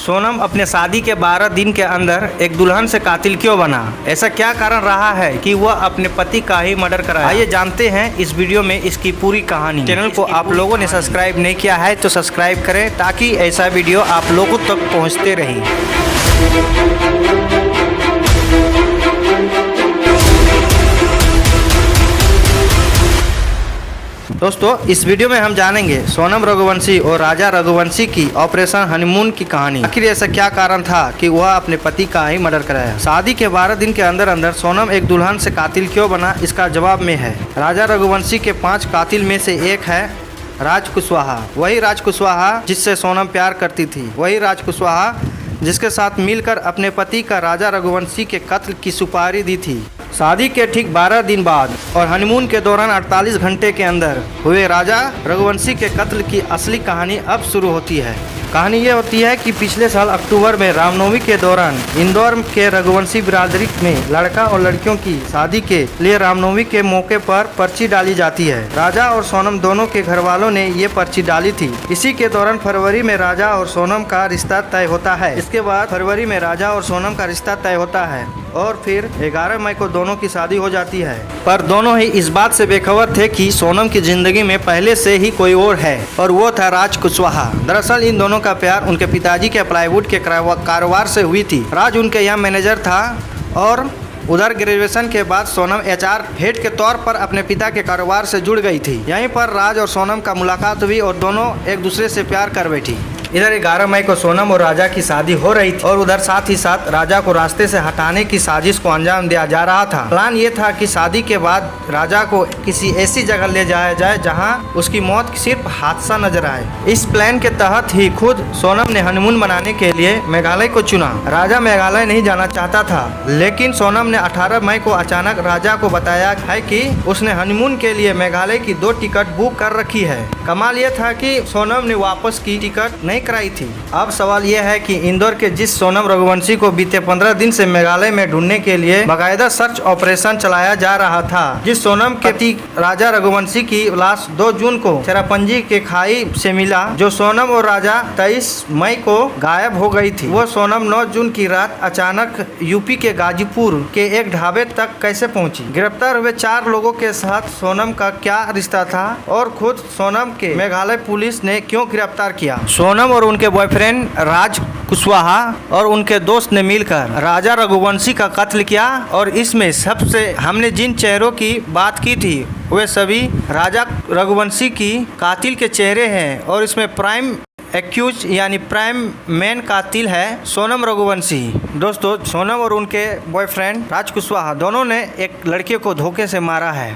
सोनम अपने शादी के 12 दिन के अंदर एक दुल्हन से कातिल क्यों बना? ऐसा क्या कारण रहा है कि वह अपने पति का ही मर्डर कराया? आइए जानते हैं इस वीडियो में इसकी पूरी कहानी। चैनल को आप लोगों ने सब्सक्राइब नहीं किया है तो सब्सक्राइब करें ताकि ऐसा वीडियो आप लोगों तक पहुंचते रहे। दोस्तों, इस वीडियो में हम जानेंगे सोनम रघुवंशी और राजा रघुवंशी की ऑपरेशन हनीमून की कहानी। आखिर ऐसा क्या कारण था कि वह अपने पति का ही मर्डर कराया? शादी के 12 दिन के अंदर अंदर सोनम एक दुल्हन से कातिल क्यों बना, इसका जवाब में है। राजा रघुवंशी के 5 कातिल में से एक है राज कुशवाहा। वही राज कुशवाहा जिससे सोनम प्यार करती थी, वही राज कुशवाहा जिसके साथ मिलकर अपने पति का राजा रघुवंशी के कत्ल की सुपारी दी थी। शादी के ठीक 12 दिन बाद और हनीमून के दौरान 48 घंटे के अंदर हुए राजा रघुवंशी के कत्ल की असली कहानी अब शुरू होती है। कहानी ये होती है कि पिछले साल अक्टूबर में रामनवमी के दौरान इंदौर के रघुवंशी बिरादरी में लड़का और लड़कियों की शादी के लिए रामनवमी के मौके पर पर्ची डाली जाती है। राजा और सोनम दोनों के घर वालों ने ये पर्ची डाली थी। इसी के दौरान फरवरी में राजा और सोनम का रिश्ता तय होता है। इसके बाद फरवरी में राजा और सोनम का रिश्ता तय होता है और फिर 11 मई को दोनों की शादी हो जाती है। पर दोनों ही इस बात से बेखबर थे कि सोनम की जिंदगी में पहले से ही कोई और है और वो था राज कुशवाहा। दरअसल इन दोनों का प्यार उनके पिताजी के प्लाईवुड के कारोबार से हुई थी। राज उनके यहाँ मैनेजर था और उधर ग्रेजुएशन के बाद सोनम HR हेड के तौर पर अपने पिता के कारोबार से जुड़ गई थी। यहीं पर राज और सोनम का मुलाकात हुई और दोनों एक दूसरे से प्यार कर बैठी। इधर 11 मई को सोनम और राजा की शादी हो रही थी और उधर साथ ही साथ राजा को रास्ते से हटाने की साजिश को अंजाम दिया जा रहा था। प्लान ये था कि शादी के बाद राजा को किसी ऐसी जगह ले जाया जाए जहां उसकी मौत सिर्फ हादसा नजर आए। इस प्लान के तहत ही खुद सोनम ने हनीमून मनाने के लिए मेघालय को चुना। राजा मेघालय नहीं जाना चाहता था, लेकिन सोनम ने 18 मई को अचानक राजा को बताया है कि उसने हनीमून के लिए मेघालय की 2 टिकट बुक कर रखी है। कमाल ये था कि सोनम ने वापस की टिकट नहीं कराई थी। अब सवाल यह है कि इंदौर के जिस सोनम रघुवंशी को बीते 15 दिन से मेघालय में ढूंढने के लिए बाकायदा सर्च ऑपरेशन चलाया जा रहा था, जिस सोनम के पति राजा रघुवंशी की लाश 2 जून को चेरापूंजी के खाई से मिला, जो सोनम और राजा 23 मई को गायब हो गई थी, वो सोनम 9 जून की रात अचानक यूपी के गाजीपुर के एक ढाबे तक कैसे पहुंची? गिरफ्तार हुए 4 लोगों के साथ सोनम का क्या रिश्ता था और खुद सोनम के मेघालय पुलिस ने क्यों गिरफ्तार किया? सोनम और उनके बॉयफ्रेंड राज कुशवाहा और उनके दोस्त ने मिलकर राजा रघुवंशी का कत्ल किया और इसमें सबसे हमने जिन चेहरों की बात की थी वे सभी राजा रघुवंशी की कातिल के चेहरे हैं और इसमें प्राइम एक्यूज यानी प्राइम मेन कातिल है सोनम रघुवंशी। दोस्तों, सोनम और उनके बॉयफ्रेंड राज कुशवाहा दोनों ने एक लड़के को धोखे से मारा है।